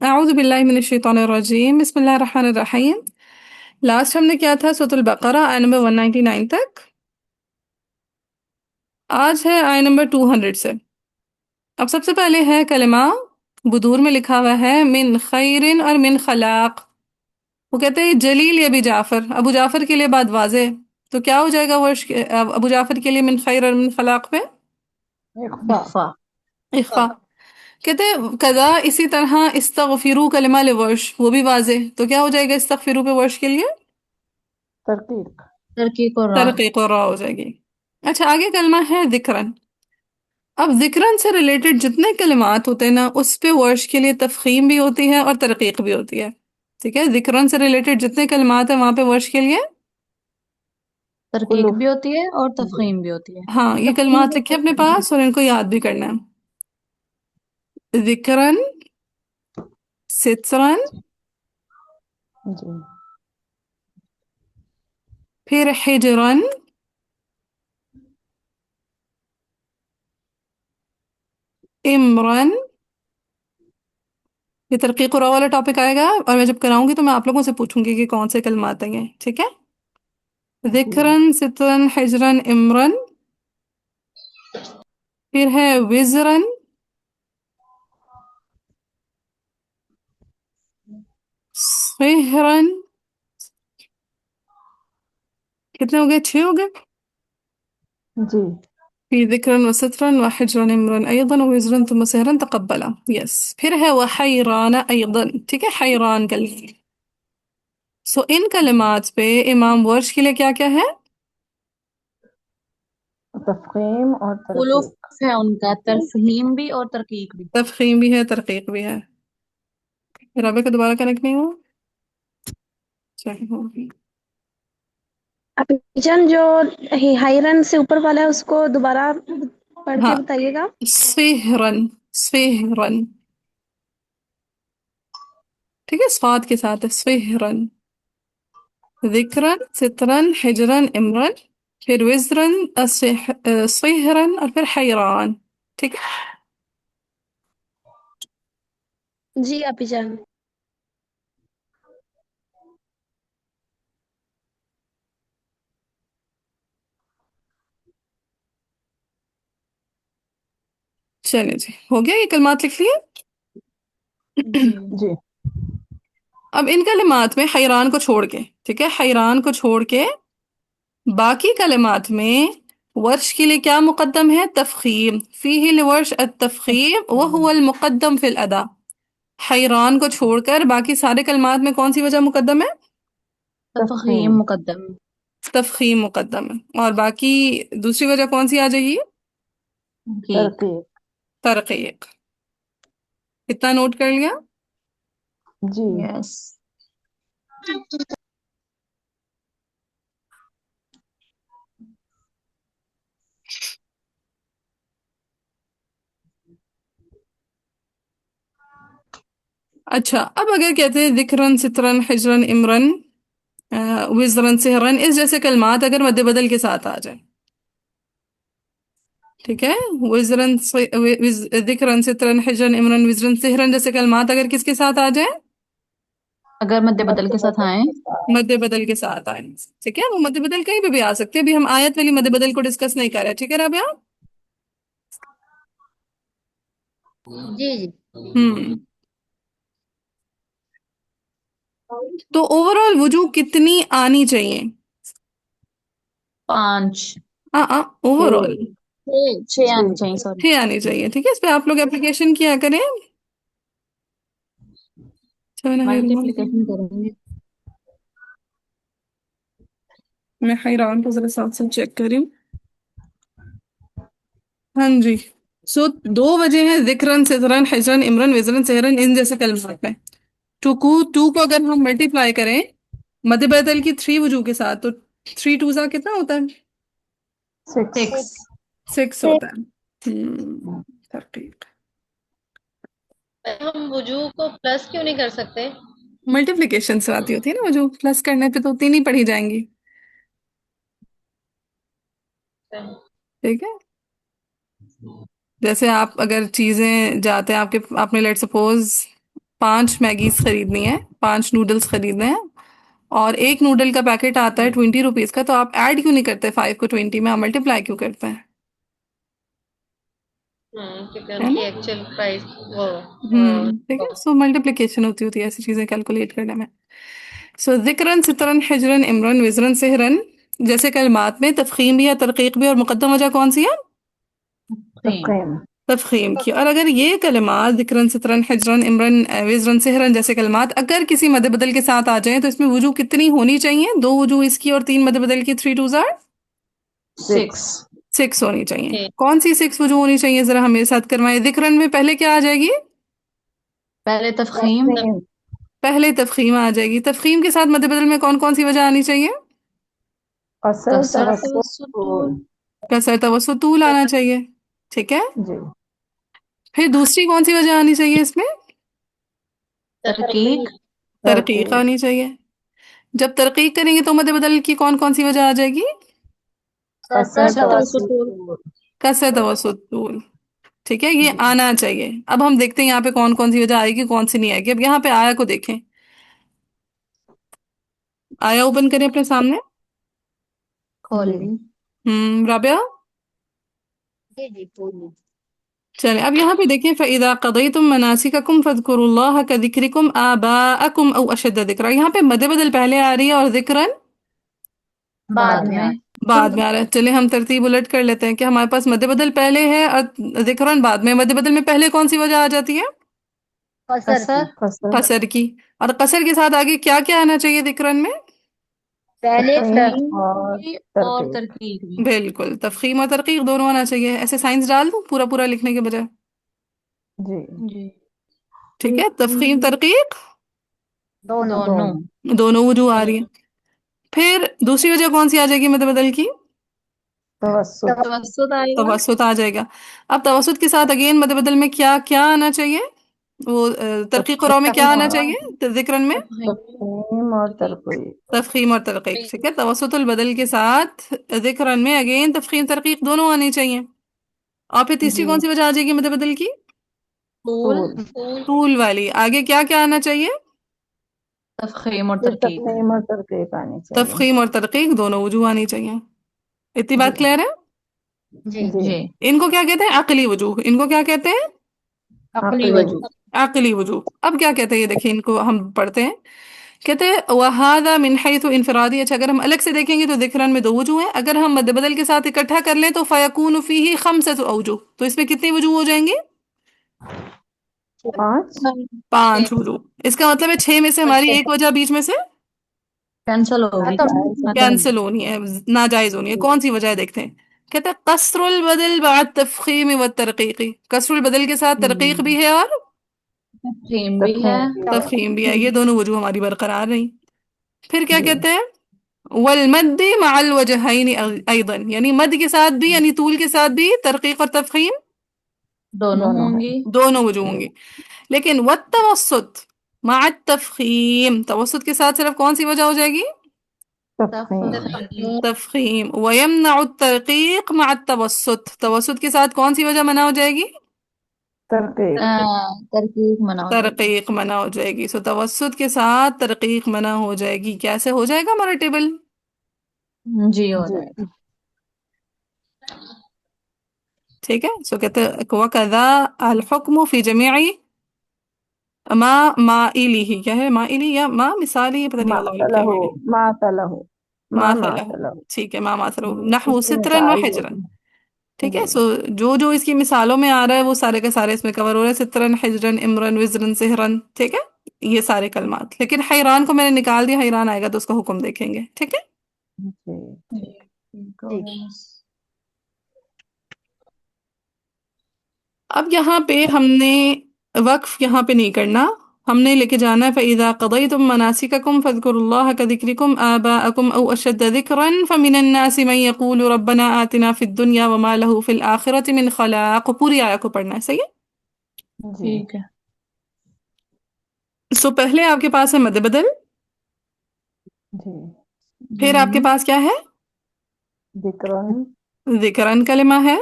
اعوذ باللہ من الشیطان الرجیم، بسم اللہ الرحمن الرحیم۔ لاسٹ ہم نے کیا تھا سورۃ البقرہ آیت نمبر 199 تک۔ آج ہے آیت نمبر 200 سے۔ اب سب سے پہلے ہے کلمہ بدور میں لکھا ہوا ہے من خیرن اور من خلاق۔ وہ کہتے ہیں جلیل یا ابی جعفر، ابو جعفر کے لیے بات واضح، تو کیا ہو جائے گا ورش ابو جعفر کے لیے من خیر اور من خلاق پہ اخفاء. اخفا۔ کہتے ہیں کذا اسی طرح استغفرو کلمہ لورش، وہ بھی واضح، تو کیا ہو جائے گا استغفرو پہ ورش کے لیے ترقیق. ترقیق اور راہ. ترقیق اور را ہو جائے گی۔ اچھا آگے کلمہ ہے ذکرن۔ اب ذکرن سے ریلیٹڈ جتنے کلمات ہوتے ہیں نا، اس پہ ورش کے لیے تفخیم بھی ہوتی ہے اور ترقیق بھی ہوتی ہے، ٹھیک ہے؟ ذکرن سے ریلیٹڈ جتنے کلمات ہیں وہاں پہ ورش کے لیے ترقیق خلوف. بھی ہوتی ہے اور جی. تفخیم بھی ہوتی ہے. ہاں یہ کلمات لکھے اپنے پاس اور ان کو یاد بھی کرنا ہے۔ ذکرن، سترن، جی. پھر حجرن، امرن۔ یہ ترقیق اور را والا ٹاپک آئے گا اور میں جب کراؤں گی تو میں آپ لوگوں سے پوچھوں گی کہ کون سے کلمات ہیں یہ، ٹھیک ہے؟ ذکرن، سترن، حجرن، امرن۔ پھر ہے وزرن، صہرن۔ کتنے ہو گئے؟ 6 ہو گئے۔ جی. في ذكرا وسترا وحجرا امرا أيضا ووزرا ثم سهرا تقبلا، یس۔ پھر ہے وحیران أيضا، ٹھیک ہے؟ حیران کلمہ۔ سو ان کلمات پہ امام ورش کے لیے کیا کیا ہے؟ تفخیم اور خلوف ترقیق. ہے ان کا، ترفہیم بھی اور ترقیق بھی. تفخیم بھی ہے، ترقیق بھی ہے۔ رابع کا دوبارہ کنیکٹ نہیں ہوا؟ چاہے ہوگی۔ جان جو ہائرن سے اوپر والا ہے اس کو دوبارہ پڑھ کے ہاں، بتائیے گا۔ صہرن، صہرن، ٹھیک ہے؟ صفات کے ساتھ ہے، صہرن۔ ذکرن، سترن، حجرن، امرن، پھر وزرن، صہرن، اور پھر حیران، ٹھیک ہے؟ جی آپی جان۔ چلیں جی، ہو گیا؟ یہ کلمات لکھ لیے؟ جی. جی. اب ان کلمات میں حیران کو چھوڑ کے، ٹھیک ہے؟ حیران کو چھوڑ کے باقی کلمات میں ورش کے لیے کیا مقدم ہے؟ تفخیم۔ فیہ لورش التفخیم وہو المقدم فی الادا۔ حیران کو چھوڑ کر باقی سارے کلمات میں کون سی وجہ مقدم ہے؟ تفخیم مقدم. تفخیم مقدم ہے۔ اور باقی دوسری وجہ کون سی آ جائے گی؟ ترقیق. ترقیق. ترقیق۔ اتنا نوٹ کر لیا؟ جی. یس. اچھا اب اگر کہتے ہیں ذکرن، سترن، حجرن، امرن، وزرن، سہرن، اس جیسے کلمات اگر مد بدل کے ساتھ آ جائیں، ٹھیک ہے؟ وزرن، ذکرن، سترن، حجرن، امرن، وزرن، سہرن جیسے کلمات اگر کس کے ساتھ آ جائیں؟ اگر مد بدل کے ساتھ آئیں. مد بدل کے ساتھ آئیں، ٹھیک ہے؟ وہ مد بدل کہیں پہ بھی آ سکتے ہیں، ابھی ہم آیت والی مد بدل کو ڈسکس نہیں کر رہے، ٹھیک ہے رابعہ؟ جی جی. تو اوور آل وجوہ کتنی آنی چاہیے؟ 5. اوور آل 6 آنی چاہیے، سوری. 6 آنی چاہیے، ٹھیک ہے؟ اس پہ آپ لوگ اپلیکیشن کیا کریں۔ ملٹیپلیکیشن کریں گے. میں حیران کو ذرا ساتھ سے چیک کری۔ ہاں جی، سو 2 وجہ ہیں، ذکرن، سترن، حجرن، امرن، وزرن، سہرن، ان جیسے کلمات میں۔ 2 کو اگر ہم ملٹیپلائی کریں مد بدل کی 3 وجوہ کے ساتھ، تو 3 2 کتنا ہوتا ہے؟ 6. 6 ہوتا ہے۔ ترقیق۔ ہم وجوہ کو پلس کیوں نہیں کر سکتے؟ ملٹیپلیکیشن سے آتی ہوتی ہے نا وجوہ، پلس کرنے پہ تو 3 ہی پڑھی جائیں گی، ٹھیک ہے؟ جیسے آپ اگر چیزیں جاتے ہیں آپ نے لیٹ سپوز 5 میگیز خریدنی ہے، 5 نوڈلز خریدنے ہیں، اور ایک نوڈل کا پیکٹ آتا ہے 20 روپیز کا، تو آپ ایڈ کیوں نہیں کرتے 5 کو 20 میں، آپ ملٹیپلائی کیوں کرتے ہیں؟ کیونکہ ہے ان کی نا؟ ایکچوئل پرائس وہ ٹھیک ہے، سو ملٹیپلیکیشن ہوتی ہے ایسی چیزیں کیلکولیٹ کرنے میں. سو ذکرن، سترن، حجرن، امرن، وزرن، سحرن جیسے کلمات میں تفخیم بھی ہے، ترقیق بھی، اور مقدم وجہ کون سی ہے؟ تفخیم. تفخیم کی. اور اگر یہ کلمات ذکرن، سترن، حجرن، امرن، وزرن، سحرن جیسے کلمات اگر کسی مد بدل کے ساتھ آ جائیں تو اس میں وجوہ کتنی ہونی چاہیے؟ 2 وجوہ اس کی اور 3 مد بدل کی. 3 2 are 6. 6 ہونی چاہیے. ہے. کون سی 6 وجوہ ہونی چاہیے ذرا ہمارے ساتھ کروائیں. ذکرن میں پہلے کیا آ جائے گی؟ پہلے تفخیم، تفخیم. پہلے تفخیم آ جائے گی. تفخیم کے ساتھ مد بدل میں کون کون سی وجہ آنی چاہیے؟ قصر، کسر، توسط، توسط، طول. کسر، توسط، طول آنا چاہیے. ٹھیک ہے. جی. پھر دوسری کون سی وجہ آنی چاہیے اس میں؟ ترقیق، ترقیق آنی چاہیے. جب ترقیق کریں گے تو مد بدل کی کون کون سی وجہ آ جائے گی؟ قصر، کسر، توسط، توسط، طول. طول. کسر، توسط، طول. ٹھیک ہے، یہ آنا چاہیے. اب ہم دیکھتے ہیں یہاں پہ کون کون سی وجہ آئے گی، کون سی نہیں آئے گی. اب یہاں پہ آیا کو دیکھیں. آیا اوپن کریں اپنے سامنے. کھول جی. لی. رابعہ جی جی پوری. چلیں اب یہاں پہ دیکھیں فَإِذَا قَضَيْتُم مَنَاسِكَكُمْ فَاذْكُرُوا اللَّهَ كَذِكْرِكُمْ آبَاءَكُمْ أَوْ أَشَدَّ ذِكْرًا. یہاں پہ مد بدل پہلے آ رہی ہے اور ذکرن بعد میں. بعد میں آ رہا ہے. چلیں ہم ترتیب الٹ کر لیتے ہیں کہ ہمارے پاس مد بدل پہلے ہے اور ذکرن بعد میں. مد بدل میں پہلے کون سی وجہ آ جاتی ہے؟ کسر، قصر. قصر کی. اور قصر کے ساتھ آگے کیا کیا آنا چاہیے ذکرن میں؟ پہلے تفخیم اور تفخیم اور ترقیق. ترقیق بھی. بالکل، تفخیم اور ترقیق دونوں آنا چاہیے. ایسے سائنس ڈال دوں پورا پورا لکھنے کے بجائے. جی. جی ٹھیک ہے، تفخیم ترقیق دونوں. دونوں وجوہ آ رہی ہیں. پھر دوسری وجہ کون سی آ جائے گی مد بدل کی؟ توسط. توسط آئے گا. توسط آ جائے گا. اب توسط کے ساتھ اگین مد بدل میں کیا کیا آنا چاہیے؟ وہ ترقیق رو میں کیا آنا چاہیے ذکرن میں؟ تفخیم اور ترقیق. تفخیم اور ترقیق. ٹھیک ہے، توسط البدل کے ساتھ ذکرن میں اگین تفخیم ترقیق دونوں آنی چاہیے. اور پھر تیسری جی. کون سی وجہ آ جائے گی مد بدل کی؟ طول، طول والی. آگے کیا کیا آنا چاہیے؟ تفخیم اور پھر ترقیق. تفخیم اور ترقیق آنی چاہیے. تفخیم اور ترقیق دونوں وجوہ آنی چاہیے. اتنی بات کلیئر ہے؟ جی جی. جی. ان کو کیا کہتے ہیں؟ عقلی وجوہ. ان کو کیا کہتے ہیں؟ عقلی عقلی. وجوہ. عقلی وجوہ. اب کیا کہتے ہیں یہ دیکھیں، ان کو ہم پڑھتے ہیں. کہتے ہیں وَهَذَا مِنْ حَيْثُ انفرادی. اچھا اگر ہم الگ سے دیکھیں گے تو ذکرن میں 2 وجوہ ہیں. اگر ہم مد بدل کے ساتھ اکٹھا کر لیں تو فَيَكُونُ فِيهِ 5 أَوْجُهُ. تو اس میں کتنی وجوہ ہو جائیں گے؟ 5. 5 وجوہ. اس کا مطلب ہے 6 میں سے ہماری ایک وجہ بیچ میں سے کینسل ہوگی. کینسل ہونی ہے، ناجائز ہونی ہے. کون سی وجہ ہے دیکھتے ہیں. کہتے ہیں قصر البدل بعد تفخیم و ترقیقی. قصر البدل کے ساتھ ترقیق بھی ہے اور تفخیم بھی ہے. تفخیم بھی ہے. یہ دونوں وجوہ ہماری برقرار رہیں. پھر کیا کہتے ہیں والمد مع الوجہین ایضا. یعنی مد کے ساتھ بھی، یعنی طول کے ساتھ بھی ترقیق اور تفخیم دونوں ہوں گی. دونوں وجوہ ہوں گی. لیکن والتوسط مع التفخیم، توسط کے ساتھ صرف کون سی وجہ ہو جائے گی؟ تفخیم. تفخیم. ويمنع الترقيق مع التوسط. توسط کے ساتھ کون سی وجہ منع ہو جائے گی؟ ترقیق. ترقیق منع ہو جائے گی. ترقیق منع ہو جائے گی. سو توسط کے ساتھ ترقیق منع ہو جائے گی. کیسے ہو جائے گا ہمارا ٹیبل؟ جی ہو جی. جائے گا. ٹھیک ہے. سو کہتے ہیں وَكَذَا الْحُكْمُ فِي جَمِيعِ ما مائلی. کیا ہے مائلی یا ما مثالی؟ پتہ نہیں اللہ علم کیا مَعْتَلَهُ. ہوگی. مَعْتَلَهُ. ما تھا. مَعْتَلَهُ. ٹھیک ہے، ما ماثلہ جی. نحو اس کی سترن و مثال جو حجرن. دی. ٹھیک ہے. جی. سو جو جو اس کی مثالوں میں آ رہا ہے وہ سارے کے سارے اس میں کور ہو رہے ہیں. سترن، حجرن، امرن، وزرن، سحرن. ٹھیک ہے، یہ سارے کلمات. لیکن حیران کو میں نے نکال دیا. حیران آئے گا تو اس کا حکم دیکھیں گے. ٹھیک ہے. جی. جی. اب یہاں پہ ہم نے وقف یہاں پہ نہیں کرنا. ہم نے لے کے جانا ہے فَإِذَا قَضَيْتُم مَنَاسِكَكُمْ فَاذْكُرُوا اللَّهَ كَذِكْرِكُمْ آبَاءَكُمْ أَوْ أَشَدَّ ذِكْرًا فَمِنَ النَّاسِ مَن يَقُولُ رَبَّنَا آتِنَا فِي الدُّنْيَا وَمَا لَهُ فِي الْآخِرَةِ مِنْ خَلَاقٍ. پوری آیت کو پڑھنا ہے. صحیح ہے. جی. ٹھیک ہے. سو پہلے آپ کے پاس ہے مد بدل. جی. پھر آپ کے پاس کیا ہے؟ ذکرن. ذکرن کلمہ ہے.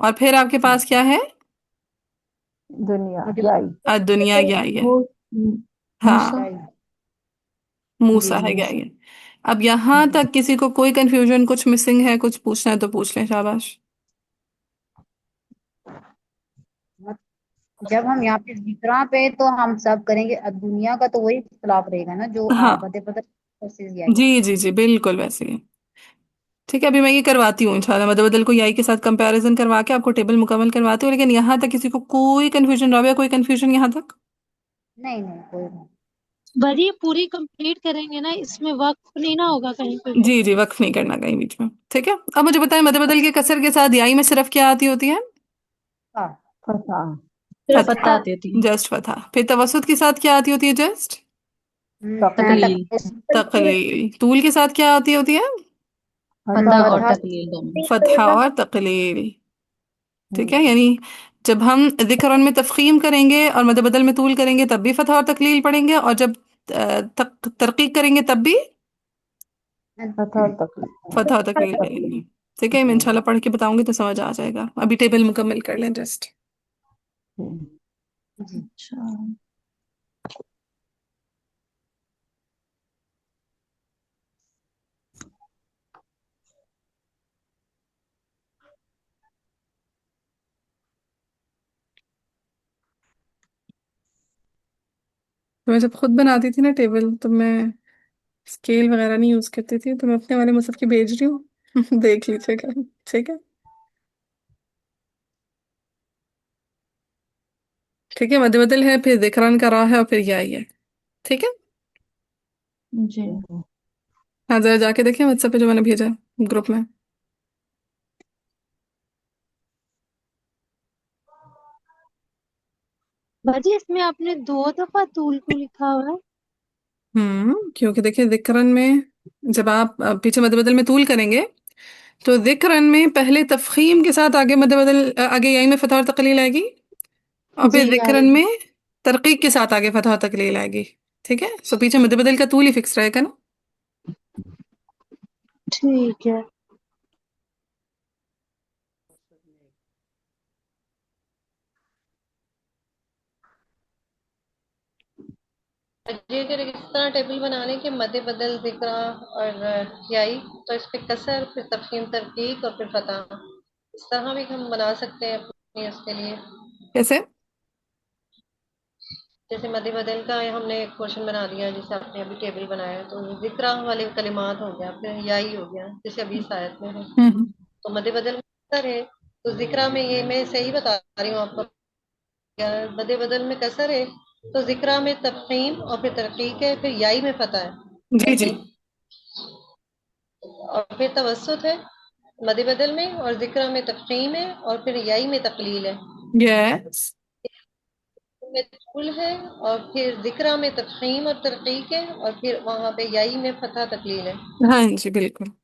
اور پھر آپ کے پاس کیا ہے؟ دنیا. یائی. الدنیا یا. ہاں موسا موسا جی ہے کیا موسا یہ؟ اب یہاں تک کسی کو کوئی کنفیوژن کچھ مسنگ ہے کچھ پوچھنا ہے تو پوچھ لیں شاباش. جب ہم یہاں پہ ذکرہ پہ تو ہم سب کریں گے، اب دنیا کا تو وہی اختلاف رہے گا نا جو ہاں بدے بدل ورسز یائی. جی جی جی بالکل ویسے ہی. ٹھیک ہے ابھی میں یہ کرواتی ہوں انشاءاللہ مد بدل کو یائی کے ساتھ کمپیریزن کروا کے آپ کو ٹیبل مکمل کرواتی ہوں، لیکن یہاں تک کسی کو کوئی کنفیوژن رہا کوئی کنفیوژن یہاں تک؟ نہیں نہیں کوئی نہیں. بھاجی یہ پوری کمپلیٹ کریں گے نا، اس میں وقف نہیں نہ ہوگا کہیں پہ بھی؟ جی جی وقف نہیں کرنا کہیں بیچ میں. ٹھیک ہے اب مجھے بتائیں مد بدل کے کسر کے ساتھ یائی میں صرف کیا آتی ہوتی ہے؟ ہاں فتح صرف فتح. فتح آتی ہوتی ہے. جسٹ فتح. پھر توسط کے ساتھ کیا آتی ہوتی ہے؟ جسٹ تقلیل تقلیل. تقلیل. طول کے ساتھ کیا آتی ہوتی ہے؟ فتح فتح اور فتح تقلیل دونوں. فتح اور تقلیل. ٹھیک ہے جی یعنی جب ہم ذکرن میں تفخیم کریں گے اور مد بدل میں طول کریں گے تب بھی فتح اور تقلیل پڑھیں گے، اور جب ترقیق کریں گے تب بھی فتح اور فتح اور تقلیل کریں گے. ٹھیک ہے میں انشاءاللہ پڑھ کے بتاؤں گی تو سمجھ آ جائے گا. ابھی ٹیبل مکمل کر لیں جسٹ. جی. اچھا تو میں جب خود بناتی تھی نا ٹیبل تو میں اسکیل وغیرہ نہیں یوز کرتی تھی، تو میں اپنے والے مصحف کی بھیج رہی ہوں دیکھ لیجیے گا. ٹھیک ہے ٹھیک ہے مد بدل ہے پھر ذکران کا راہ ہے اور پھر یائی ہے. ٹھیک ہے جی. ہاں ذرا جا کے دیکھیں واٹس ایپ پہ جو میں نے بھیجا ہے گروپ میں. باجی اس میں آپ نے 2 دفعہ طول کو لکھا ہوا ہے. کیونکہ دیکھیں ذکرن میں جب آپ پیچھے مد بدل میں طول کریں گے تو ذکرن میں پہلے تفخیم کے ساتھ آگے مد بدل آگے یائی میں فتح اور تقلیل آئے گی، اور پھر جی ذکرن میں ترقیق کے ساتھ آگے فتح اور تقلیل آئے گی. ٹھیک ہے سو پیچھے مد بدل کا طول ہی فکس رہے گا نا. ٹھیک ہے. یہ اگر اس طرح ٹیبل بنا لیں کہ مد بدل ذکر اور یائی تو اس پہ کسر پھر تفخیم ترقیق اور پھر فتح، اس طرح بھی ہم بنا سکتے ہیں اپنے اس کے لیے. کیسے؟ جیسے مد بدل کا ہم نے ایک پورشن بنا دیا جیسے آپ نے ابھی ٹیبل بنایا تو ذکر والے کلمات ہو گیا پھر یائی ہو گیا جیسے ابھی اس آیت میں ہے. ہوں تو مد بدل میں کسر ہے تو ذکر میں یہ میں صحیح بتا رہی ہوں آپ کو، مد بدل میں کسر ہے تو ذکر میں تفخیم اور پھر ترقیق ہے پھر یائی میں فتح ہے. جی جی اور پھر توسط ہے مد بدل میں اور ذکر میں تفخیم ہے اور پھر یائی میں تقلیل ہے. یس میں طول ہے اور پھر ذکر میں تفخیم اور ترقیق ہے اور پھر وہاں پہ یائی میں فتح تقلیل ہے. ہاں جی بالکل.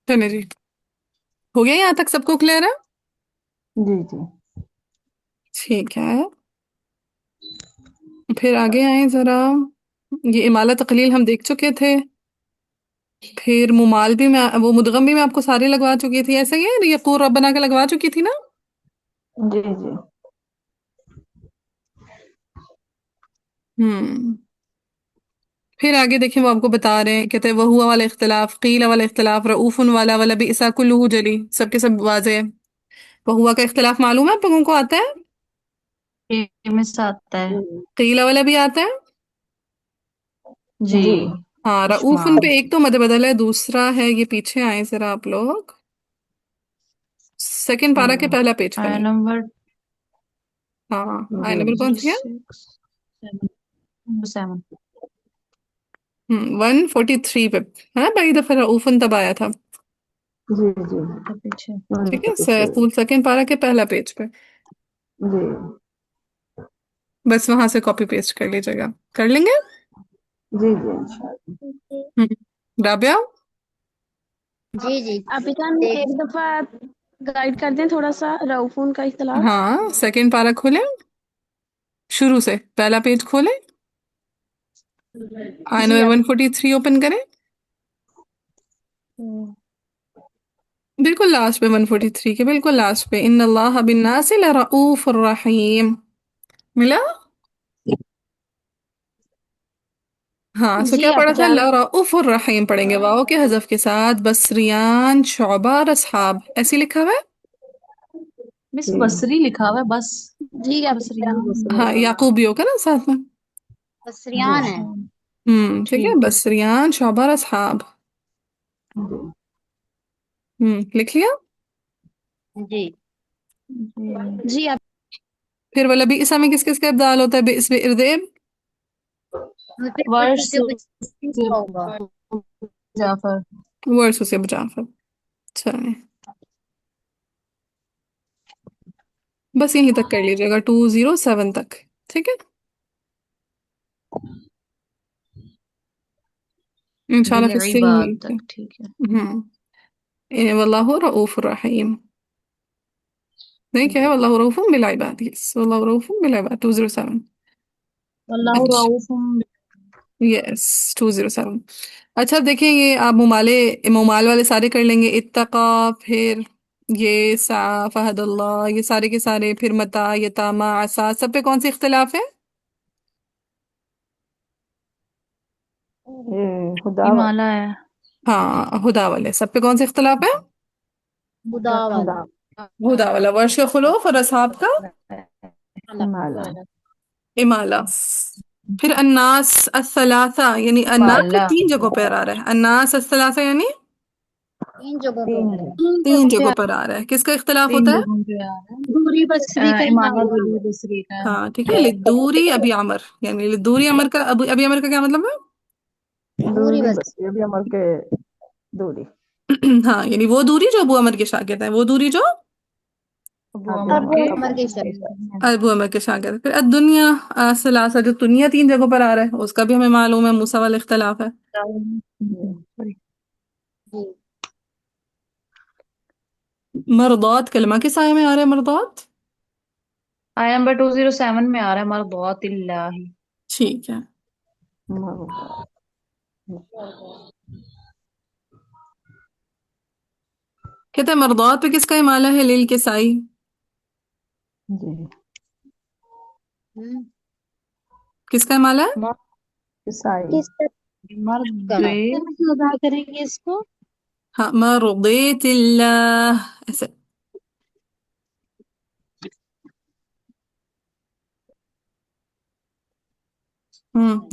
چلے جی ہو گیا یہاں تک سب کو کلیئر ہے؟ جی جی ٹھیک ہے پھر آگے آئیں ذرا. یہ امالہ تقلیل ہم دیکھ چکے تھے، پھر ممال بھی میں وہ مدغم بھی میں آپ کو سارے لگوا چکی تھی، ایسا ہی ہے یہ قور ربنا کا لگوا چکی تھی نا. جی جی پھر آگے دیکھیں وہ آپ کو بتا رہے ہیں کہتے ہیں وہوا والا اختلاف، قیل والا اختلاف، رعوف والا والا بئسا کلہ جلی، سب کے سب واضح ہے. وہوا کا اختلاف معلوم ہے آپ لوگوں کو آتا ہے؟ میں سے آتا ہے. قیل والا بھی آتا ہے. جی جی ہاں رؤوفن پہ ایک تو مد بدل ہے، دوسرا ہے یہ پیچھے آئے ذرا آپ لوگ، سیکنڈ پارا کے پہلا پیج آیا کھولیں۔ نمبر ہاں آئے نمبر کون سی ہے؟ 7 143 پہ ہے نا، پہلی دفعہ رؤوفن تب آیا تھا، جی جی پیچھے ٹھیک ہے، فول سیکنڈ پارا کے پہلا پیج پہ، جی بس وہاں سے کاپی پیسٹ کر لیجیے گا، کر لیں گے؟ جی جی انشاءاللہ۔ رابعہ جی جی ابھی جان دیکھ ایک دفعہ گائیڈ کر دیں تھوڑا سا رؤفون کا اختلاف۔ ہاں سیکنڈ پارا کھولیں، شروع سے پہلا پیج کھولیں، آئے جی نمبر ابھی 143 اوپن کریں، بالکل لاسٹ پہ 143 کے بالکل لاسٹ پہ، ان اللہ بالناس لرؤوف الرحیم، ملا؟ ہاں سو جی کیا پڑھا ابھی تھا؟ جان لرؤوف الرحیم پڑھیں گے، واؤ کے حذف کے ساتھ، بصریان شعبہ اور اصحاب ایسے لکھا ہوا بس جی بصری لکھا ہوا ہے بس، جی ابھی جان ہے؟ ہاں یعقوبیوں کا نا ساتھ میں، بصریان ہے۔ ٹھیک ہے، بصریان شعبہ اور اصحاب، لکھ لیا؟ جی جی اب پھر والا بھی اسا میں کس کس کا ابدال ہوتا ہے؟ اس میں اردیب، مجھے ورش سے کچھ ہوگا۔ جعفر ورس سے جعفر، چلیں بس یہیں تک کر لیجیے گا 207 تک، ٹھیک ہے انشاءاللہ پھر سے بالعباد تک، ٹھیک ہے۔ واللہ رؤوف الرحیم، نہیں کیا ہے؟ واللہ رؤوف بالعباد، یس واللہ رؤوف بالعباد 207، اللہ اچھا رؤوف یس 207۔ اچھا دیکھیں یہ آپ ممال والے سارے کر لیں گے، اتقا، پھر یہ سا، فہد اللہ، یہ سارے کے سارے، پھر متا، یتاما، عسا، سب پہ کون سے اختلاف ہے؟ یہ خدا ہمالا ہے، ہاں ہدا والے سب پہ کون سے اختلاف ہے؟ خدا والا ہدا والا، ورش کا خلوف اور اصحاب کا ہمالا امالہ۔ پھر الناس الثلاثہ، یعنی الناس مالا تین جگہوں پہ آ رہا ہے، الناس الثلاثہ یعنی تین جگہوں پہ تین ہے۔ تین جگہوں پر آ رہا ہے، کس کا اختلاف 3 ہوتا ہے؟ جگہوں پہ آ رہا دوری بصری کا ہے، امامہ امامہ دوری بصری کا ہے۔ ہاں ٹھیک ہے، لدوری ابی عمر، یعنی لدوری عمر کا ابی عمر کا کیا مطلب ہے؟ دوری دوری بس بس ابھی عمر کے دوری ہاں یعنی وہ دوری جو ابو عمر کے شاگرد ہیں، وہ دوری جو ابو ابو عمر ابو کے عمر کے شاگرد۔ ابو عمر کے شاگرد۔ پھر الدنیا ثلاثہ، جو دنیا تین جگہوں پر آ رہا ہے اس کا بھی ہمیں معلوم ہے، موسیٰ والا اختلاف ہے۔ سوری جی مرضات کلمہ کس آیہ میں آ رہا ہے مرضات؟ آیا نمبر 207 میں آ رہا ہے مرضات اللہ۔ ٹھیک ہے، کہتے ہیں مرضات پہ کس کا امالہ ہے؟ لیل کے سائی، جی کس کا امالہ ہے؟ عیسائی کس مرد کا کیسے ادا کریں گے اس کو؟ ہاں مرضیت اللہ، ایسے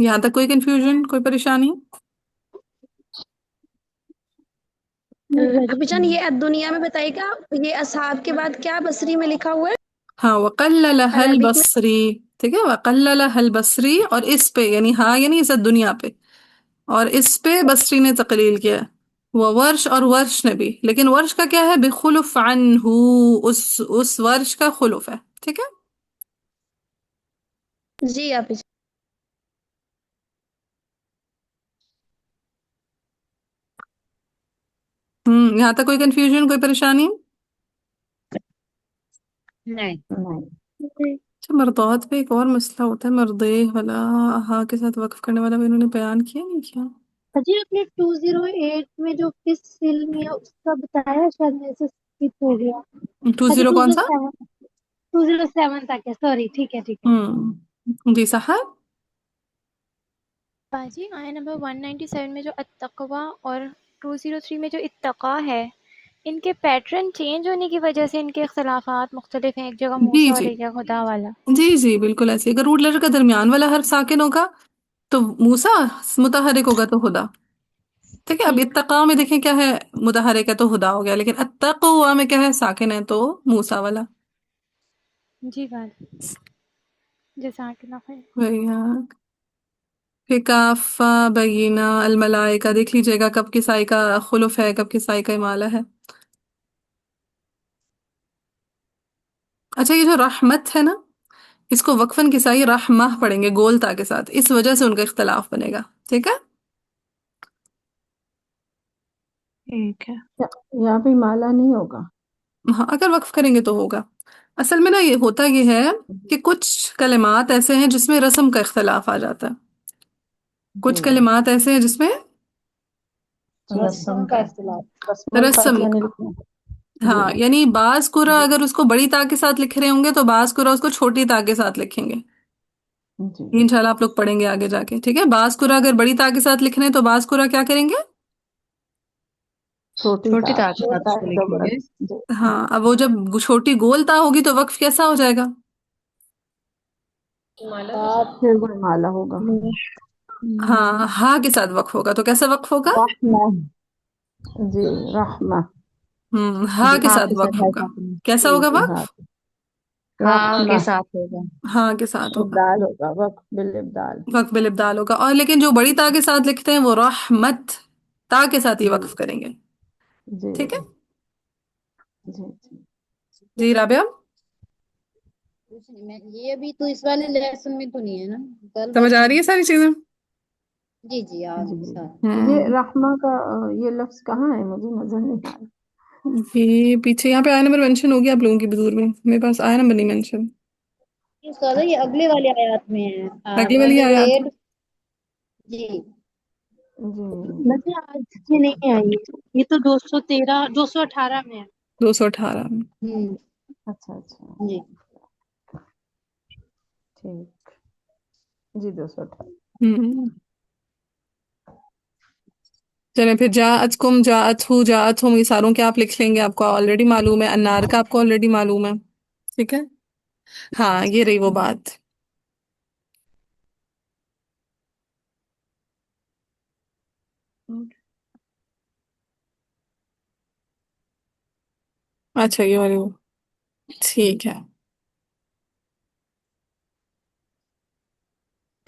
یہاں تک کوئی کنفیوژن، کوئی پریشانی؟ ابھی جان یہ دنیا میں بتائے گا، یہ اصحاب کے بعد کیا بصری میں لکھا ہوا ہے ہاں وقللها عربک میں؟ البصری، ٹھیک ہے، وقللها البصری، اور اس پہ یعنی ہاں یعنی اس دنیا پہ، اور اس پہ بصری نے تقلیل کیا ہے، وہ ورش اور ورش نے بھی، لیکن ورش کا کیا ہے؟ بخلف عنہ، اس ورش کا خلف ہے، ٹھیک ہے۔ جی ابھی یہاں تک کوئی کنفیوژن، کوئی پریشانی؟ نہیں اچھا مرضات پہ ایک اور مسئلہ ہوتا ہے، مرضے والا ہاں کے ساتھ وقف کرنے والا بھی انہوں نے بیان کیا نہیں کیا؟ جی آپ نے 208 میں جو کس فلم ہے اس کا بتایا، شاید میرے سے skip ہو گیا۔ 20 کون سا؟ 207 تک ہے، سوری، ٹھیک ہے ٹھیک ہے۔ جی صاحب، باجی آیا نمبر 197 میں جو التقوی اور 203 میں جو اتقا ہے، ان کے پیٹرن چینج ہونے کی وجہ سے ان کے اختلافات مختلف ہیں، ایک جگہ جی موسیٰ اور جی ایک جگہ خدا والا۔ جی جی بالکل ایسے، اگر روٹ لیٹر کا درمیان والا حرف ساکن ہوگا تو موسا متحرک ہوگا تو ہدا. ٹھیک ہے. اب اتقا میں دیکھیں کیا ہے، متحرک ہے تو ہدا ہو گیا، لیکن اتقوا میں کیا ہے، ساکن ہے تو موسا والا. جی بات جزاک اللہ خیر. وہی ہاں. پھر کاف بینہ الملائکہ دیکھ لیجیے گا کب کس آئی کا خلف ہے، کب کس آئی کا امالہ ہے. اچھا، یہ جو رحمت ہے نا، اس کو وقفاً کسائی رحمہ پڑھیں گے گول تا کے ساتھ، اس وجہ سے ان کا اختلاف بنے گا. ٹھیک ہے. ٹھیک ہے. یہاں پہ مالا نہیں ہوگا. ہاں اگر وقف کریں گے تو ہوگا. اصل میں نا یہ ہوتا یہ ہے کہ کچھ کلمات ایسے ہیں جس میں رسم کا اختلاف آ جاتا ہے، کچھ جی کلمات ایسے ہیں جس میں رسم کا اختلاف. رسم رسم الخط یعنی کا. لکھنا. ہاں جی یعنی بعض قرآ اگر اس کو بڑی تا کے ساتھ لکھ رہے ہوں گے تو بعض قرآ اس کو چھوٹی تا کے ساتھ لکھیں گے. جی انشاءاللہ آپ لوگ پڑھیں گے آگے جا کے. ٹھیک ہے. بعض قرآ اگر بڑی تا کے ساتھ لکھ رہے ہیں تو بعض قرآ کیا کریں گے؟ چھوٹی چھوٹی تا تعداد چھوٹا سے جب لکھیں گے. جی ہاں اب وہ جب چھوٹی گول تا ہوگی تو وقف کیسا ہو جائے گا؟ مالا کے آپ ساتھ. پھر وہ مالا ہوگا. ہاں ہا کے ساتھ وقف ہوگا. تو کیسا وقف ہوگا؟ رحمہ. جی رحمہ. ہا جی کے ہاں ساتھ کے ساتھ وقف ہر ہوگا. ساتھ میں. کیسا جی ہوگا جی ہاں. وقف؟ ہاں کے رحمہ ساتھ ہوگا. ہاں کے ساتھ ہوگا. ابدال ہوگا، وقف بالابدال. وقف بالابدال ہوگا. اور لیکن جو بڑی تا کے ساتھ لکھتے ہیں وہ رحمت تا کے ساتھ ہی جی وقف کریں گے. جی ٹھیک ہے. جی جی جی رابعہ کچھ نہیں، یہ ابھی تو اس والے لیسن میں تو نہیں ہے نا، کل سمجھ والے آ میں. رہی ہے ساری چیزیں؟ جی جی آج جی. ساتھ. یہ رحمہ کا یہ لفظ کہاں ہے؟ مجھے نظر نہیں آ رہا. یہ پیچھے یہاں پہ آیا نمبر مینشن ہو گیا آپ لوگوں کی بدور میں، میرے پاس آیا نمبر نہیں مینشن. استاد یہ اگلے والی آیات میں ہے. اگلی والی آیات 108. جی جی مجھے آج کی نہیں آئی ہے، یہ تو 218 میں ہے. 218 میں. ہوں اچھا اچھا جی. ٹھیک. جی 218. ہوں. چلیں پھر جاءتکم جاءتہو جاءتہم یہ ساروں کے آپ لکھ لیں گے، آپ کو آلریڈی معلوم ہے. انار کا آپ کو آلریڈی معلوم ہے. ٹھیک ہے. ہاں یہ رہی وہ بات. اچھا یہ والی وہ ٹھیک ہے.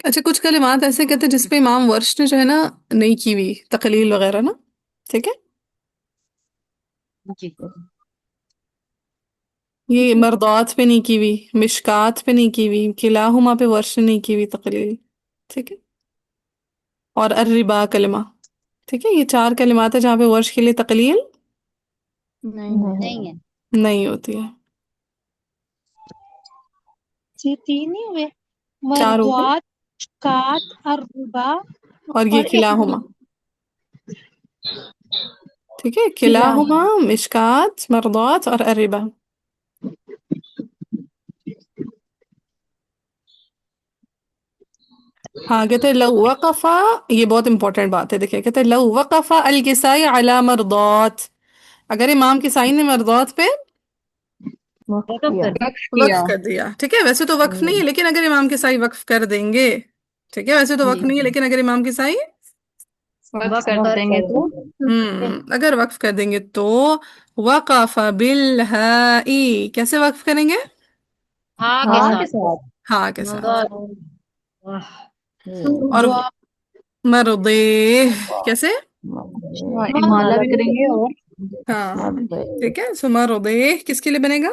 اچھا کچھ کلمات ایسے کہتے ہیں جس پہ امام ورش نے جو ہے نا نہیں کی ہوئی تقلیل وغیرہ نا. ٹھیک ہے. جی. یہ مرضات پہ نہیں کی ہوئی، مشکات پہ نہیں کی ہوئی، کلاہما پہ ورش نے نہیں کی ہوئی تقلیل. ٹھیک ہے. اور الربا کلمہ. ٹھیک ہے. یہ 4 کلمات ہیں جہاں پہ ورش کے لیے تقلیل نہیں ہے. نہیں ہے. نہیں ہوتی ہے. یہ 3 ہی ہوئے، 4 ہو گئے مردوات، شکات، الربا اور یہ اور کلاہما. ٹھیک ہے. احتلال. کلاہما، مشکات، مرضات اور الربا. ہاں کہتے ہیں لو وقف، یہ بہت امپورٹنٹ بات ہے. دیکھیں کہتے ہیں لو وقف الکسائی علی مرضات، اگر امام کسائی نے مرضات پہ وقف وقف کیا. کر. وقف کیا. وقف کر دیا. ٹھیک ہے. ویسے تو وقف نہیں ہے لیکن اگر امام کسائی وقف کر دیں گے. ٹھیک ہے. ویسے تو وقف جی نہیں ہے لیکن اگر امام کسائی وقف وقف کر کر دیں گے دیں تو گے. اگر وقف کر دیں گے تو وقف بالہائی، کیسے وقف کریں گے؟ ہاں کے ہاں کے ساتھ. ساتھ. ہاں کے ساتھ. واہ. اور دعا مرضی کیسے؟ ہاں امالہ بھی کریں گے اور ہاں ٹھیک ہے. سو مرضی کس کے لیے بنے گا؟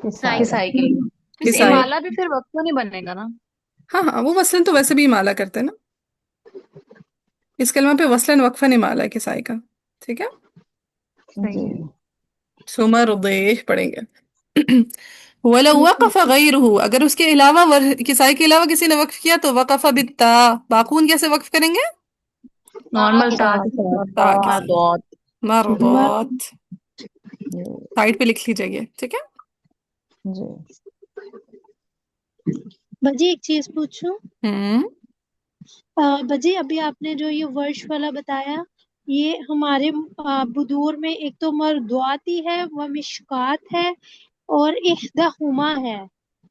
کسائی کے لیے. ویسے کسائی. امالہ بھی پھر وقت تو نہیں بننے گا نا. ہاں ہاں وہ وصلاً تو ویسے بھی امالہ کرتے ہیں نا. اس کلمہ پہ وصلاً وقفاً امالہ ہے کسائی کا. ٹھیک ہے. صحیح جی ہے. سو مرضی پڑھیں گے. وَلَوْ وَقَفَ غَيْرُهُ، اگر اس کے علاوہ کسائی کے علاوہ کسی نے وقف کیا تو وقف بالتا. باقون کیسے وقف کریں گے؟ نارمل تا کے تا ساتھ. کے ساتھ. مردوت. مرضات. سائڈ پہ لکھ لیجیے گے. ٹھیک ہے. جی بجی ایک چیز پوچھوں؟ ہوں بجی ابھی آپ نے جو یہ ورش والا بتایا، یہ ہمارے بدور میں ایک تو مردواتی ہے، وہ مشکات ہے اور احدہما ہے.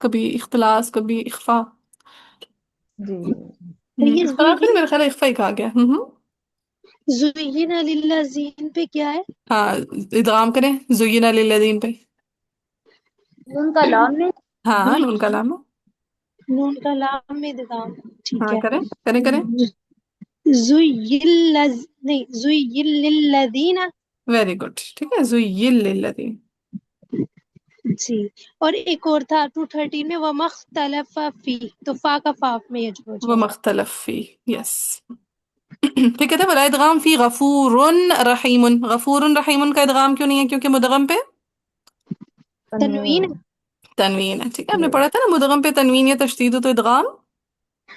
کبھی اختلاس کبھی اخفا. جی یہ اختلاس نہیں، میرا خیال ہے اخفا ہی کہا گیا. زین للذین پہ کیا ہے؟ ہاں ادغام کریں زین للذین پہ. ان کا لام میں ہاں نون کا لام ہے. نون کا لام میں ادغام. ٹھیک ہاں ہے. کریں کریں کریں. نہیں زین للذین. Very good. ٹھیک ہے زین للذین. جی. اور ایک اور تھا 213 میں وَمَا اخْتَلَفَ فِيهِ، تو فا کا فاف میں یجب ہو وہ جائے گا. مختلف فی. یس. پھر کہتے ہیں ولا ادغام فی غفور رحیم. غفور رحیم کا ادغام کیوں نہیں ہے؟ کیونکہ مدغم پہ تنوین تنوین ہے. ٹھیک ہے، ہم نے پڑھا تھا نا مدغم پہ تنوین یا تشدید ہو تو ادغام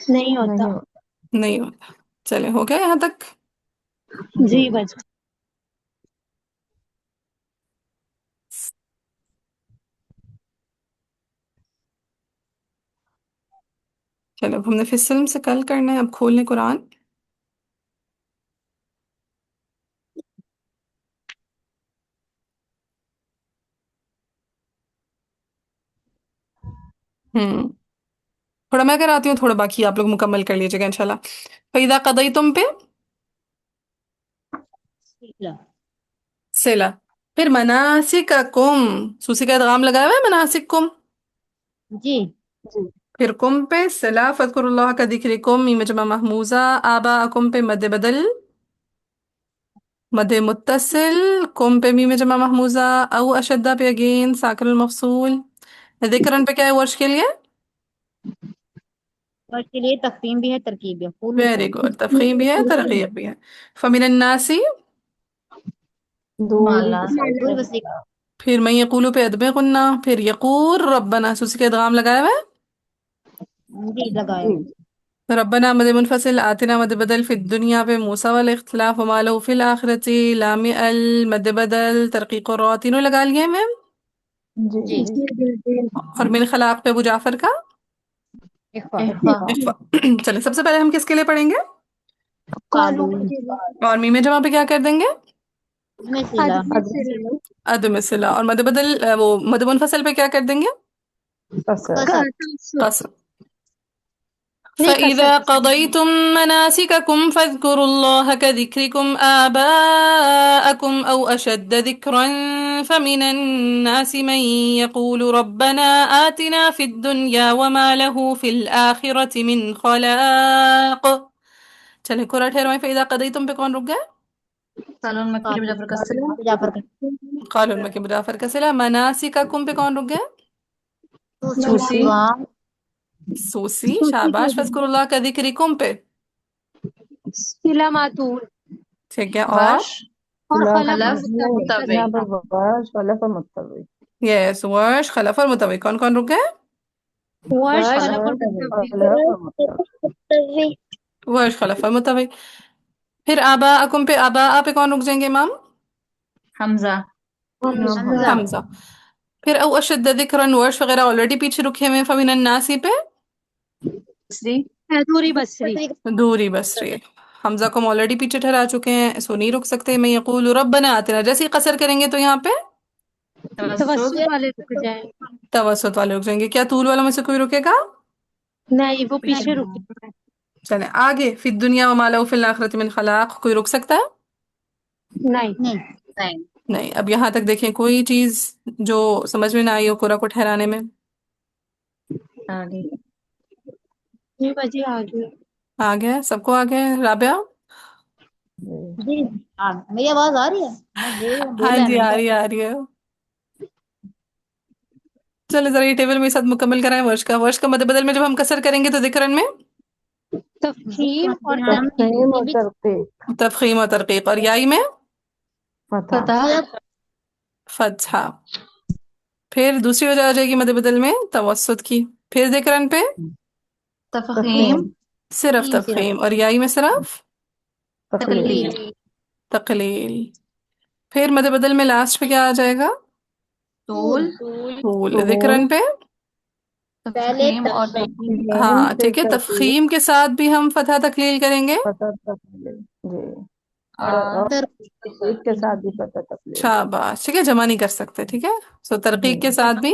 نہیں ہوتا. نہیں ہوتا. نہیں ہوتا. چلے ہو گیا یہاں تک. جی بچ. چلو اب ہم نے فلم سے کل کرنا ہے. اب کھولنے قرآن. تھوڑا میں کراتی ہوں، تھوڑا باقی آپ لوگ مکمل کر لیجیے گا انشاءاللہ. فَإِذَا قَضَيْتُم پہ صلہ. پھر مناسککم سوسی کا ادغام لگایا ہوا ہے مناسککم. جی جی پھر کم پہ صلہ. فاذکروا اللہ کا ذکرکم میم جمع محموزہ. آباءکم پہ مد بدل مد متصل. کم پہ میم جمع محموزہ. او اشدہ پہ اگین ساکن المفصول. ذکرن پہ کیا ہے ورش کے لیے؟ اور اس کے لیے تقسیم بھی ہے ترکیب بھی ہے فل ویری گڈ. تفخیم بھی ہے ترغیب بھی ہے. فمن الناسی. دوری پوری وسیع پھر میں یقولو پہ ادب غنہ. پھر یقور ربنا سوسی کا ادغام لگایا ہوا جی لگائے جی ہے. ربنا مد منفصل. آتنا مد بدل. فی الدنیا پہ موسیٰ والاختلاف. وما له فی الآخرتی لام مد بدل ترقیق و را. تینوں لگا لیے میم. جی جی اور من خلاق پہ ابو جعفر کا اخفا اخفا. چلے سب سے پہلے ہم کس کے لیے پڑھیں گے؟ قالون اور میم جمع پہ کیا کر دیں گے؟ میں سلا عدم صلہ. اور مد بدل وہ مد منفصل پہ کیا کر دیں گے؟ قصر قصر. فَإِذَا قَضَيْتُم مَّنَاسِكَكُمْ فَاذْكُرُوا اللَّهَ كَذِكْرِكُمْ آبَاءَكُمْ أَوْ أَشَدَّ ذِكْرًا فَمِنَ النَّاسِ مَن يَقُولُ رَبَّنَا آتِنَا فِي الدُّنْيَا وَمَا لَهُ فِي الْآخِرَةِ مِنْ خَلَاقٍ. چلے قرآن ٹھہروائیں. فَإِذَا قَضَيْتُم پہ کون رک گئے؟ سالون مکی مجفر کا سلام. جعفر کا قالوا المکی مجافر کا صلہ. مناسککم پہ کون رک گئے؟ سوسی. وام سوسی. شاباش. فاذکروا اللہ کا ذکرکم پہ صلہ معطول. ٹھیک ہے. اور ورش اور خلف متوی. یہاں پر وباش خلف متوی. یس ورش خلف اور متوی. کون کون رک گئے؟ ورش ورش خلف اور خلف متوی. ورش خلف اور متوی. پھر آباءکم پہ آباء پہ کون رک جائیں گے امام؟ حمزہ. حمزہ حمزہ. پھر او اشد ذکرن ورش وغیرہ آلریڈی پیچھے رکھے ہوئے. فمن الناسی پہ بصری. دوری بصری. دوری بصری. حمزہ کو ہم آلریڈی پیچھے ٹھہرا چکے ہیں سو نہیں رک سکتے. میں یقول ربنا آتنا. جیسے ہی قصر کریں گے تو یہاں پہ توسط والے رک جائیں. توسط والے رک جائیں گے. کیا طول والوں میں سے کوئی رکے گا؟ نہیں وہ پیچھے رکے. چلیں آگے. فی الدنیا وما له فی الآخرۃ من خلاق. کوئی رک سکتا ہے؟ نہیں. نہیں نہیں. اب یہاں تک دیکھیں کوئی چیز جو سمجھ میں نہ آئی ہو قرآن کو ٹھہرانے میں. آگے. یہ بجے آگے. آ گیا سب کو؟ آ گیا رابعہ؟ جی میری آواز آ رہی ہے میں بول ہاں رہا جی میں آ کیا رہی ہے آ رہی ہے. چلے ذرا یہ ٹیبل میرے ساتھ مکمل کرائیں. ورش کا. ورش کا مد بدل میں جب ہم کسر کریں گے تو ذکرن میں تفخیم اور تفخیم اور ترقیق. تفخیم و ترقیق. اور یائی میں فتح. فتح. فتحہ. پھر دوسری وجہ آ جائے گی مد بدل میں توسط کی. پھر ذکرن پہ تفخیم. صرف تفخیم. اور یائی میں صرف تقلیل. تقلیل. تقلیل. پھر مد بدل میں لاسٹ پہ کیا آ جائے گا؟ طول. طول. ذکرن پہ تفخیم اور تقلیل. ہاں پھر ٹھیک ہے. ترقیق. تفخیم کے ساتھ بھی ہم فتح تقلیل کریں گے. فتح تقلیل. جی اور اور ترقیق کے ساتھ بھی فتح تقلیل. شاباش. ٹھیک ہے جمع نہیں کر سکتے. ٹھیک ہے. سو ترقیق کے ساتھ بھی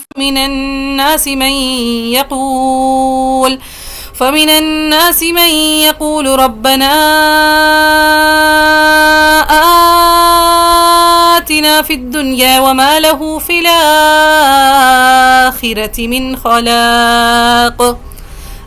فمن الناس من يقول ربنا آتنا في الدنيا وما له في الآخرة من خلاق.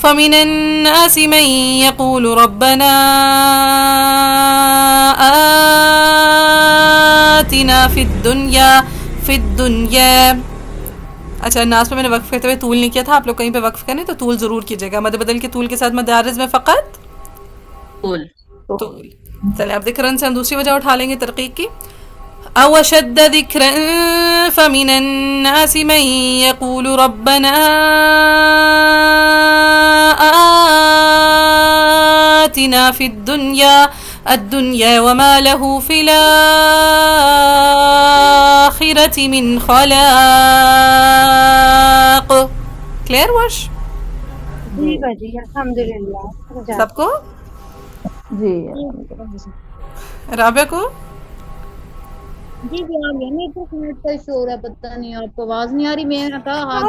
فمن الناس من يقول ربنا آتنا فی الدنیا. اچھا ناس میں نے وقف کرتے ہوئے طول نہیں کیا تھا، آپ لوگ کہیں پہ وقف کریں تو طول ضرور کیجیے گا. مد بدل کے طول کے ساتھ مد عارض میں فقط طول. طول. چلیں اب ذکرن سے ہم دوسری وجہ اٹھا لیں گے ترقیق کی. او شد ذکرا فمن الناس من يقول ربنا آتنا في الدنيا وما له في الآخرة من خلاق. کلیئر وش جی باجی الحمدللہ. سب کو؟ جی رابعہ کو؟ جی جی آپ یعنی تو نیٹ کا شور ہے، پتہ نہیں آپ کو آواز نہیں آ رہی. میں کہا ہاتھ آ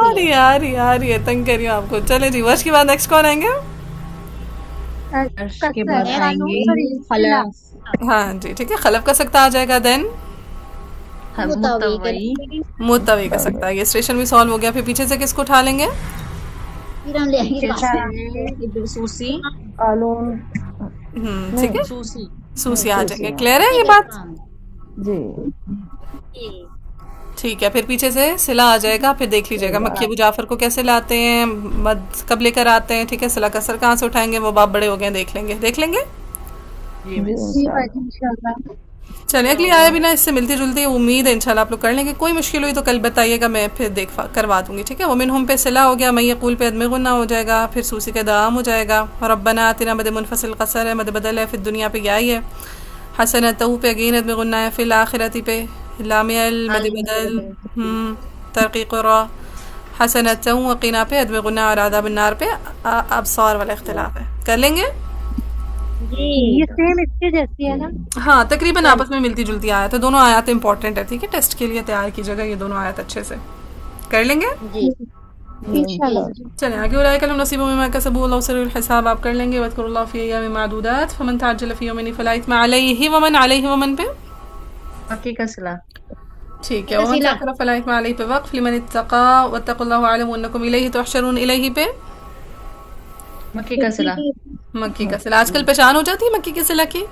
رہی ہے تنگ کر رہی ہوں آپ کو. چلے جی ورش کے بعد نیکسٹ کون آئیں گے؟ عرش کے بعد آئیں گے خلاف. ہاں جی ٹھیک ہے. خلف کا سکتا آ جائے گا. دین متوی. متوی کا سکتا ہے. یہ اسٹیشن بھی سالو ہو گیا. پھر پیچھے سے کس کو اٹھا لیں گے؟ پھر ہم لے آئیں گے سوسی. قالون. ٹھیک ہے سوسی. سوسی آ جائیں گے. کلیئر ہے یہ بات؟ جی ٹھیک ہے. پھر پیچھے سے صلہ آ جائے گا. پھر دیکھ لیجیے گا مکی ابو جعفر کو کیسے لاتے ہیں، مد کب لے کر آتے ہیں. ٹھیک ہے. صلہ کسر کہاں سے اٹھائیں گے، وہ باپ بڑے ہو گئے دیکھ لیں گے. جی باجی انشاءاللہ. چلیں اگلی آیا بھی نا اس سے ملتی جلتی امید ہے انشاءاللہ آپ لوگ کر لیں گے. کوئی مشکل ہوئی تو کل بتائیے گا، میں پھر کروا دوں گی. ٹھیک ہے. ومنہم پہ صلہ ہو گیا. میں یقول پہ عدم غنہ ہو جائے گا. پھر سوسی کا ادغام ہو جائے گا. ربنا آتنا مد منفصل قصر ہے، مد بدل ہے. پھر دنیا پہ کیا ہی ہے. حسنتہ پہ اگین عدم غنہ ہے. پھر الآخرتی پہ لامیہ مد بدل ترقیق را. حسنتہ وقینا پہ عدم غنہ اور عذاب النار پہ ابصار والا اختلاف ہے. کر لیں گے؟ یہ سیم اس کے جیسی ہے نا؟ ہاں تقریباً آپس میں ملتی جلتی آیت ہے. دونوں آیات امپورٹنٹ ہے. ٹھیک ہے. ٹیسٹ کے لیے تیار کیجیے گا یہ دونوں آیات اچھے سے. کر لیں گے؟ انشاءاللہ. چلیں آگے. اولئک لهم نصیب مما کسبوا واللہ سریع الحساب. آپ کر لیں گے. واذکروا اللہ فی ایام معدودات فمن تعجل فی یومین فلا اثم علیہ ومن پہ مکی کا صلہ. ٹھیک ہے. ومن تأخر فلا اثم علیہ پہ وقف. لمن اتقى واتقوا اللہ واعلموا انکم الیہ تحشرون الیہ پہ مکی کا صلہ. مکی کا صلہ. آج کل پہچان ہو جاتی ہے مکی کے صلہ کی.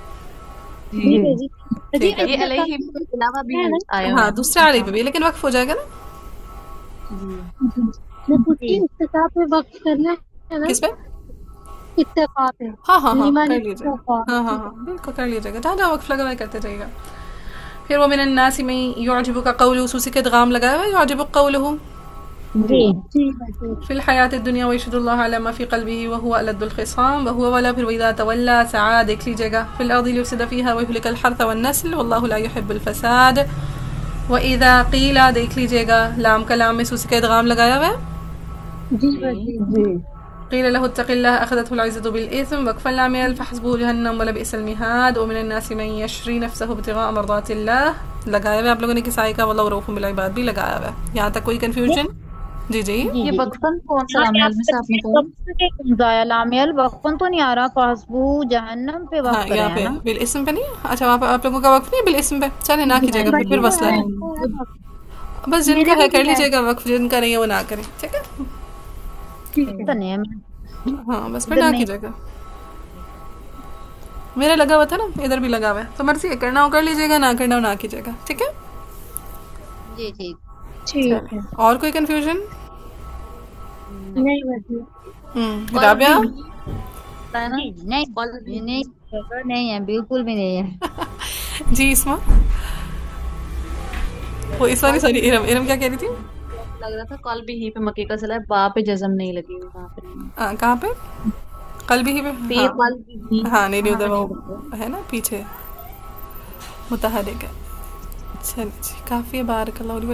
جی باجی. ٹھیک ہے. یہ علیہ کے علاوہ بھی آیا ہاں دوسرے علی پہ بھی، لیکن وقف ہو جائے گا نا. میں پوچھتی ہوں اتقاء پہ وقت کرنا ہے نا؟ کس پہ؟ اتقاء پہ. ہاں کر ایمان لیجیے. اتقاء. ہاں بالکل کر لیجیے گا. جہاں وقف لگا ہوا ہے کرتے جائیے گا. پھر وہ من الناس من يعجبك قوله سوسی کا ادغام لگایا ہوا ہے. يعجبك قوله جی باجی. في الحیات الدنیا ويشهد الله على ما في قلبه وهو ألد الخصام وهو ولا. پھر وإذا تولى سعى دیکھ لیجیے گا. في الأرض ليفسد فيها ويهلك الحرث والنسل والله لا يحب الفساد. وإذا قيل دیکھ لیجیے گا. لام کا لام میں سوسی کا ادغام لگایا ہوا ہے. جی باجی. جی قيل له اتق الله أخذته العزة بالإثم وكفى العميل فحسبه جهنم ولبئس المهاد. ومن الناس من يشري نفسه ابتغاء مرضات الله لگایا ہوا ہے آپ لوگوں نے. کسائی کا واللہ رؤوف بالعباد بھی لگایا ہوا ہے. یہاں تک کوئی کنفیوژن؟ جی یہ وقفن کون سا لامل میں سے آپ نے کہا؟ ضائع لامیل وقفن تو نہیں آ رہا. فحسبو جہنم پہ ہاں وقف کرے یہاں ہیں پہ نا. بالاسم پہ نہیں. اچھا وہاں پہ آپ لوگوں کا وقف نہیں ہے بالاسم پہ. چلے نہ کیجیے گا پھر وصلہ ہے. بس جن کا ہے کر لیجیے گا وقف، جن کا نہیں ہے وہ نہ کریں. ٹھیک ہے. پتہ نہیں ہے. ہاں بس پھر نہ کیجیے گا. میرا لگا ہوا تھا نا، ادھر بھی لگا ہوا ہے. تو مرضی ہے، کرنا ہو کر لیجیے گا، نہ کرنا ہو نہ کیجیے گا. ٹھیک ہے. جی ٹھیک. ٹھیک ہے. اور کوئی کنفیوژن؟ نہیں باجی. رابعہ نہیں ہے، بالکل بھی نہیں ہے. جی اسما، وہ اسما نہیں، سوری ارم کیا کہہ رہی تھی؟ لگ رہا تھا کل بھی ہی پہ مکی کا صلہ ہے. با پہ جزم نہیں لگی ہوئی وہاں پہ. کہاں پہ؟ قلبی ہی پہ. ہاں نہیں ادھر وہ ہے نا پیچھے متحرک ہے. چلیے جی کافی ہے. بارک اللہ علیہ